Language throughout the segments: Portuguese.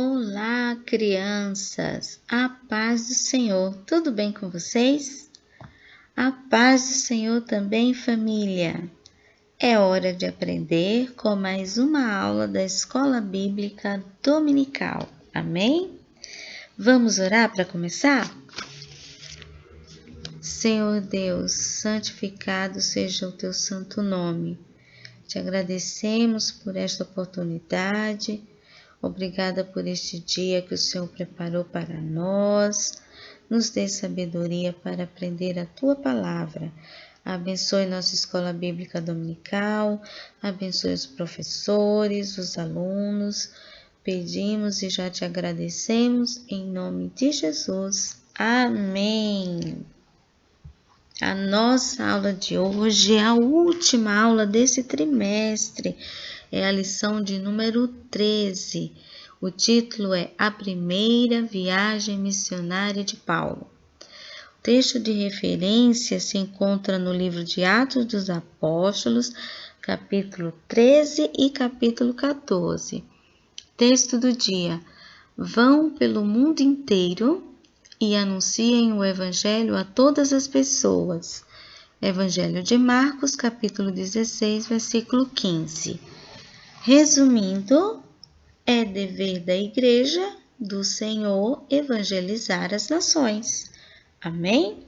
Olá, crianças! A paz do Senhor, tudo bem com vocês? A paz do Senhor também, família! É hora de aprender com mais uma aula da Escola Bíblica Dominical, amém? Vamos orar para começar? Senhor Deus, santificado seja o teu santo nome. Te agradecemos por esta oportunidade. Obrigada por este dia que o Senhor preparou para nós. Nos dê sabedoria para aprender a Tua palavra. Abençoe nossa escola bíblica dominical. Abençoe os professores, os alunos. Pedimos e já te agradecemos em nome de Jesus. Amém. A nossa aula de hoje é a última aula desse trimestre. É a lição de número 13. O título é A Primeira Viagem Missionária de Paulo. O texto de referência se encontra no livro de Atos dos Apóstolos, capítulo 13 e capítulo 14. Texto do dia: Vão pelo mundo inteiro e anunciem o Evangelho a todas as pessoas. Evangelho de Marcos, capítulo 16, versículo 15. Resumindo, é dever da Igreja do Senhor evangelizar as nações. Amém?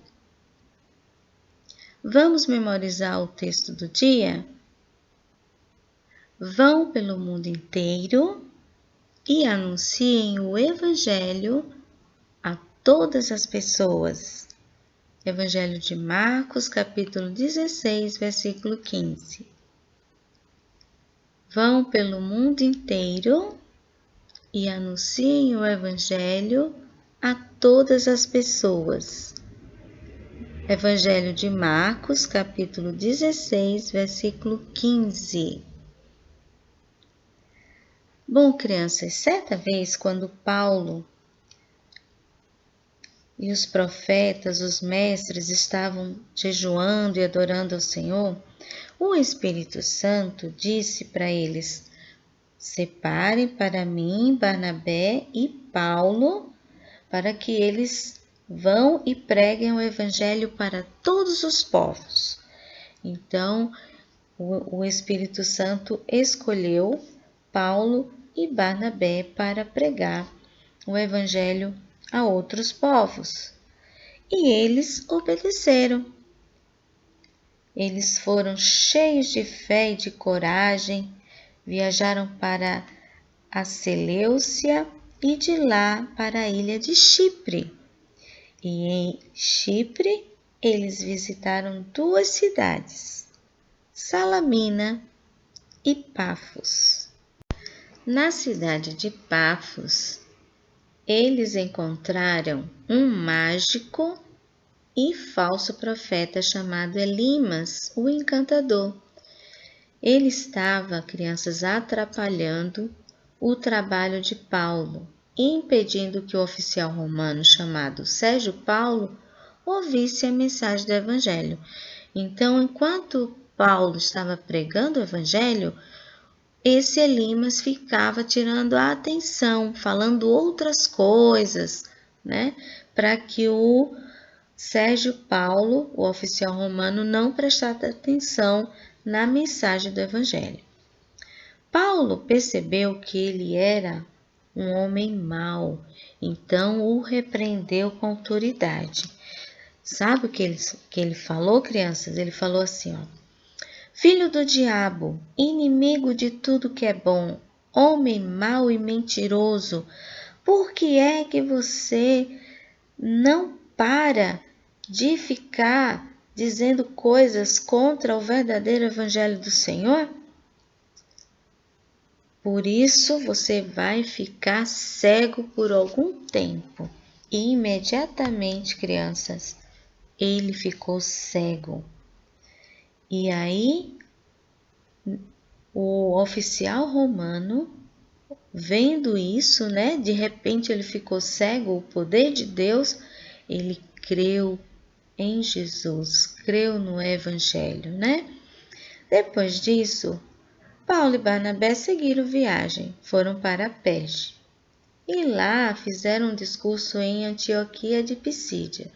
Vamos memorizar o texto do dia? Vão pelo mundo inteiro e anunciem o Evangelho a todas as pessoas. Evangelho de Marcos, capítulo 16, versículo 15. Vão pelo mundo inteiro e anunciem o Evangelho a todas as pessoas. Evangelho de Marcos, capítulo 16, versículo 15. Bom, crianças, certa vez quando Paulo e os profetas, os mestres, estavam jejuando e adorando ao Senhor, o Espírito Santo disse para eles: Separem para mim Barnabé e Paulo, para que eles vão e preguem o Evangelho para todos os povos. Então, o Espírito Santo escolheu Paulo e Barnabé para pregar o Evangelho a outros povos. E eles obedeceram. Eles foram cheios de fé e de coragem, viajaram para a Seleucia e de lá para a ilha de Chipre. E em Chipre, eles visitaram duas cidades, Salamina e Pafos. Na cidade de Pafos, eles encontraram um mágico e falso profeta chamado Elimas, o encantador. Ele estava, crianças, atrapalhando o trabalho de Paulo, impedindo que o oficial romano chamado Sérgio Paulo ouvisse a mensagem do Evangelho. Então, enquanto Paulo estava pregando o Evangelho, esse Elimas ficava tirando a atenção, falando outras coisas, né? Para que o Sérgio Paulo, o oficial romano, não prestasse atenção na mensagem do Evangelho. Paulo percebeu que ele era um homem mau, então o repreendeu com autoridade. Sabe o que ele falou, crianças? Ele falou assim, ó: Filho do diabo, inimigo de tudo que é bom, homem mau e mentiroso, por que é que você não para de ficar dizendo coisas contra o verdadeiro Evangelho do Senhor? Por isso você vai ficar cego por algum tempo. E imediatamente, crianças, ele ficou cego. E aí, o oficial romano, vendo isso, né? De repente ele ficou cego, o poder de Deus, ele creu em Jesus, creu no Evangelho, né? Depois disso, Paulo e Barnabé seguiram viagem, foram para Perge. e lá fizeram um discurso em Antioquia de Pisídia,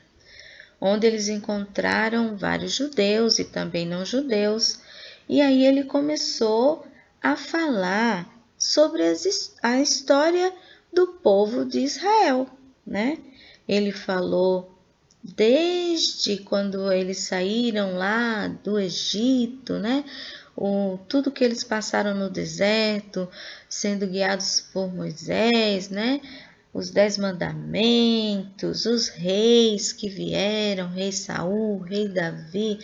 onde eles encontraram vários judeus e também não judeus, e aí ele começou a falar sobre a história do povo de Israel, né? Ele falou desde quando eles saíram lá do Egito, né? Tudo que eles passaram no deserto, sendo guiados por Moisés, né? Os 10 mandamentos, os reis que vieram, rei Saul, rei Davi,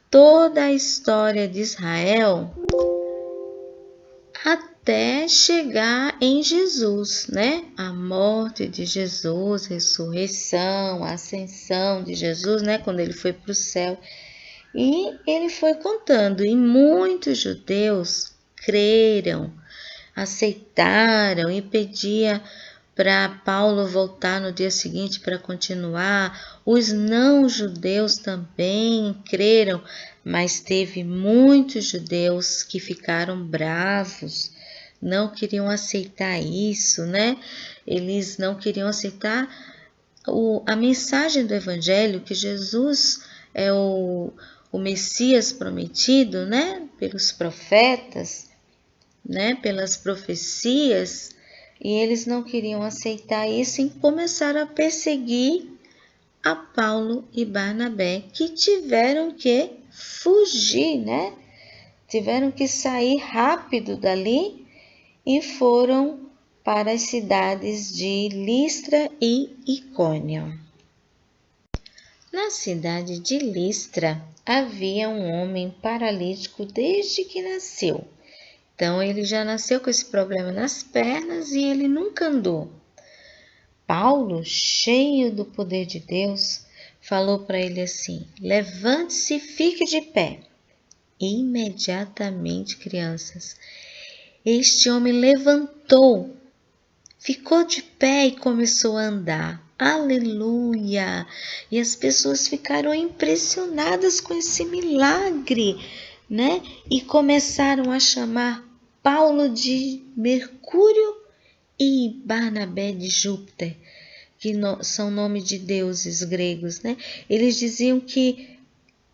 toda a história de Israel até chegar em Jesus, né? A morte de Jesus, ressurreição, a ascensão de Jesus, né? Quando ele foi para o céu. E ele foi contando, e muitos judeus creram, aceitaram e pediam para Paulo voltar no dia seguinte para continuar. Os não-judeus também creram, mas teve muitos judeus que ficaram bravos, não queriam aceitar isso, né? Eles não queriam aceitar a mensagem do Evangelho, que Jesus é o Messias prometido, né? Pelos profetas, né? Pelas profecias. E eles não queriam aceitar isso e começaram a perseguir a Paulo e Barnabé, que tiveram que fugir, né? Tiveram que sair rápido dali e foram para as cidades de Listra e Icônio. Na cidade de Listra havia um homem paralítico desde que nasceu. Então, ele já nasceu com esse problema nas pernas e ele nunca andou. Paulo, cheio do poder de Deus, falou para ele assim: levante-se e fique de pé. Imediatamente, crianças, este homem levantou, ficou de pé e começou a andar. Aleluia! E as pessoas ficaram impressionadas com esse milagre, né? E começaram a chamar Paulo de Mercúrio e Barnabé de Júpiter, que são nomes de deuses gregos, né? Eles diziam que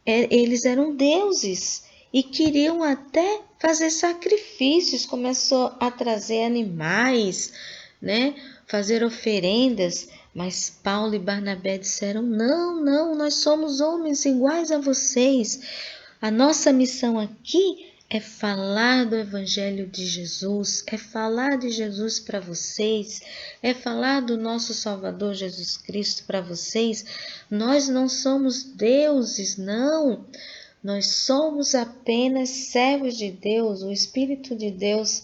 eles eram deuses e queriam até fazer sacrifícios, começou a trazer animais, né? Fazer oferendas, mas Paulo e Barnabé disseram: não, não, nós somos homens iguais a vocês. A nossa missão aqui é falar do Evangelho de Jesus, é falar de Jesus para vocês, é falar do nosso Salvador Jesus Cristo para vocês. Nós não somos deuses, não. Nós somos apenas servos de Deus. O Espírito de Deus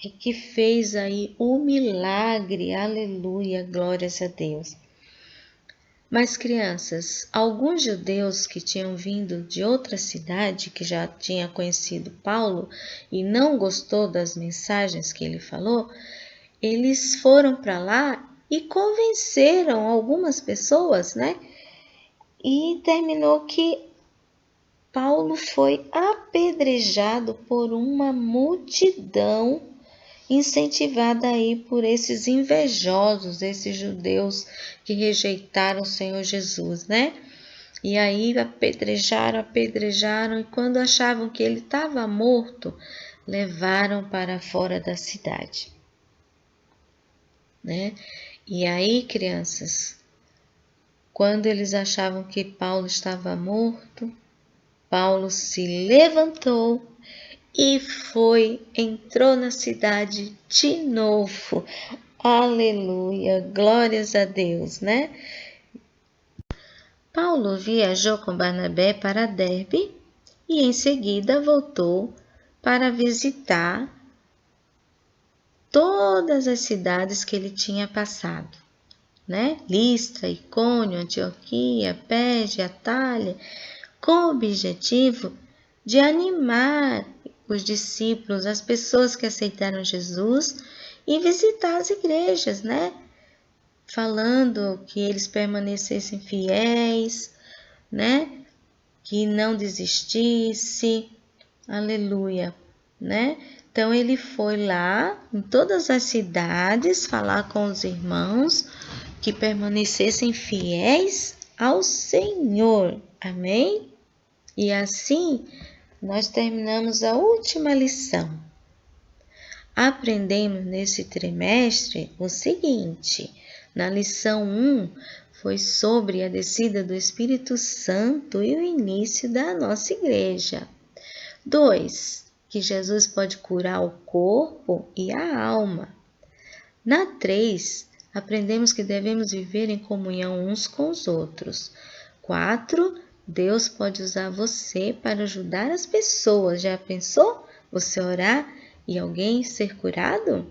é que fez aí o milagre. Aleluia, glórias a Deus. Mas, crianças, alguns judeus que tinham vindo de outra cidade, que já tinha conhecido Paulo e não gostou das mensagens que ele falou, eles foram para lá e convenceram algumas pessoas, né? E terminou que Paulo foi apedrejado por uma multidão incentivada aí por esses invejosos, esses judeus que rejeitaram o Senhor Jesus, né? E aí apedrejaram, e quando achavam que ele estava morto, levaram para fora da cidade, né? E aí, crianças, quando eles achavam que Paulo estava morto, Paulo se levantou e entrou na cidade de novo. Aleluia, glórias a Deus, né? Paulo viajou com Barnabé para Derbe e em seguida voltou para visitar todas as cidades que ele tinha passado, né? Listra, Icônio, Antioquia, Perge, Atália, com o objetivo de animar os discípulos, as pessoas que aceitaram Jesus, e visitar as igrejas, né? Falando que eles permanecessem fiéis, né? Que não desistisse, aleluia, né? Então ele foi lá em todas as cidades falar com os irmãos que permanecessem fiéis ao Senhor. Amém? E assim nós terminamos a última lição. Aprendemos nesse trimestre o seguinte: na lição 1 foi sobre a descida do Espírito Santo e o início da nossa igreja. 2. Que Jesus pode curar o corpo e a alma. Na 3, aprendemos que devemos viver em comunhão uns com os outros. 4. Deus pode usar você para ajudar as pessoas. Já pensou? Você orar e alguém ser curado?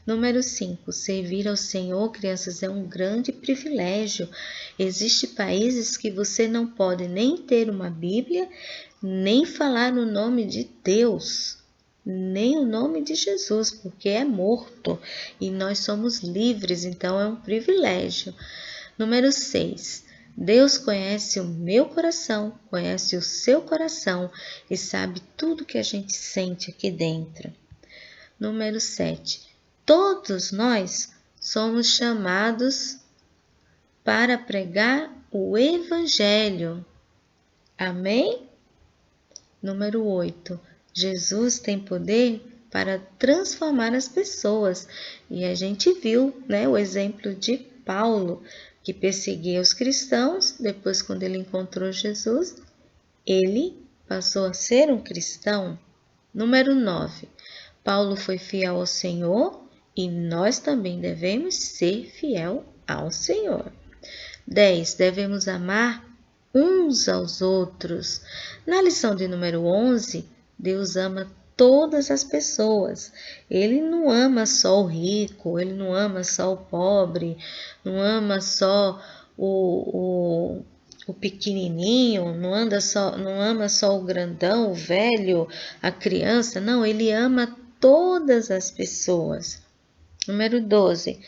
Número 5. Servir ao Senhor, crianças, é um grande privilégio. Existem países que você não pode nem ter uma Bíblia, nem falar no nome de Deus, nem o nome de Jesus, porque é morto. E nós somos livres, então é um privilégio. Número 6. Deus conhece o meu coração, conhece o seu coração e sabe tudo que a gente sente aqui dentro. Número 7. Todos nós somos chamados para pregar o Evangelho. Amém? Número 8. Jesus tem poder para transformar as pessoas. E a gente viu, o exemplo de Paulo, que perseguia os cristãos. Depois, quando ele encontrou Jesus, ele passou a ser um cristão. Número 9. Paulo foi fiel ao Senhor e nós também devemos ser fiel ao Senhor. 10. Devemos amar uns aos outros. Na lição de número 11, Deus ama todas as pessoas. Ele não ama só o rico, ele não ama só o pobre, não ama só o pequenininho, não ama só o grandão, o velho, a criança. Não, ele ama todas as pessoas. Número 12.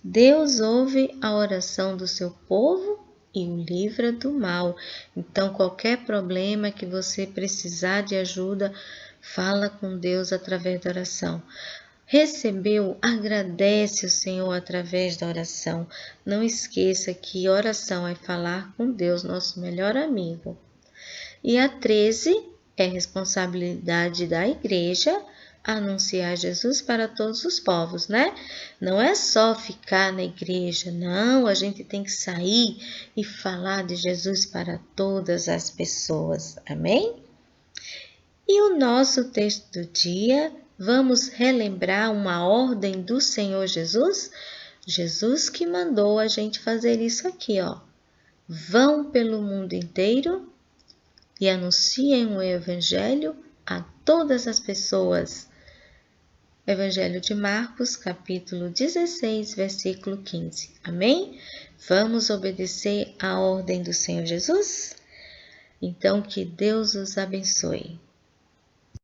Deus ouve a oração do seu povo e o livra do mal. Então, qualquer problema que você precisar de ajuda, fala com Deus através da oração. Recebeu, agradece o Senhor através da oração. Não esqueça que oração é falar com Deus, nosso melhor amigo. E a 13 é responsabilidade da igreja anunciar Jesus para todos os povos, Não é só ficar na igreja, não, a gente tem que sair e falar de Jesus para todas as pessoas, amém? E o nosso texto do dia, vamos relembrar uma ordem do Senhor Jesus? Jesus que mandou a gente fazer isso aqui, ó. Vão pelo mundo inteiro e anunciem o Evangelho a todas as pessoas. Evangelho de Marcos, capítulo 16, versículo 15. Amém? Vamos obedecer a ordem do Senhor Jesus? Então, que Deus os abençoe.